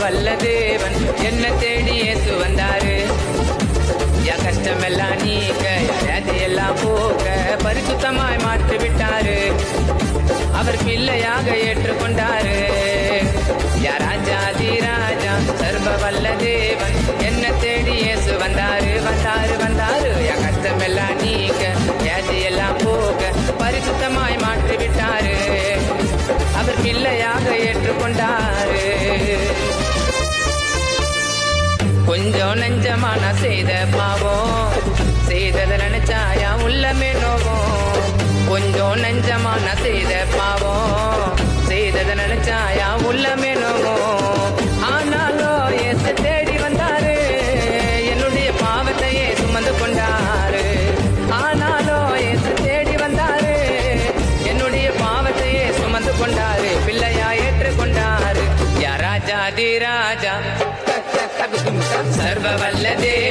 வல்ல தேவன் என்ன தேடி இயேசு வந்தாரு. என் கஷ்டமெல்லாம் நீக்க எல்லாம் போக பரிசுத்தமாய் மாற்றி விட்டாரு. அவர் பிள்ளையாக ஏற்றுக்கொண்டாரு. யா ராஜாதி ராஜா சர்வ வல்ல தேவன் என்ன தேடி இயேசு வந்தாரு வந்தாரு வந்தாரு. என் கஷ்டமெல்லாம் நீக்க எல்லாம் போக பரிசுத்தமாய் மாற்றி விட்டாரு. அவர் பிள்ளையாக ஏற்றுக்கொண்டாரு. கொஞ்சம் நெஞ்சமான செய்த பாவம் செய்ததை நினைச்சாயா உள்ளமே நோவும். கொஞ்சம் நெஞ்சமான செய்த பாவம் செய்ததை நினைச்சாயா உள்ளமே நோவும். ஆனாலும் இயேசு தேடி வந்தாரு. என்னுடைய பாவத்தையே சுமந்து கொண்டாரு. ஆனாலும் இயேசு தேடி வந்தாரு. என்னுடைய பாவத்தையே சுமந்து கொண்டாரு. பிள்ளையா ஏற்றுக்கொண்டாரு. யா ராஜாதி ராஜா சர்வ வல்ல தேவன்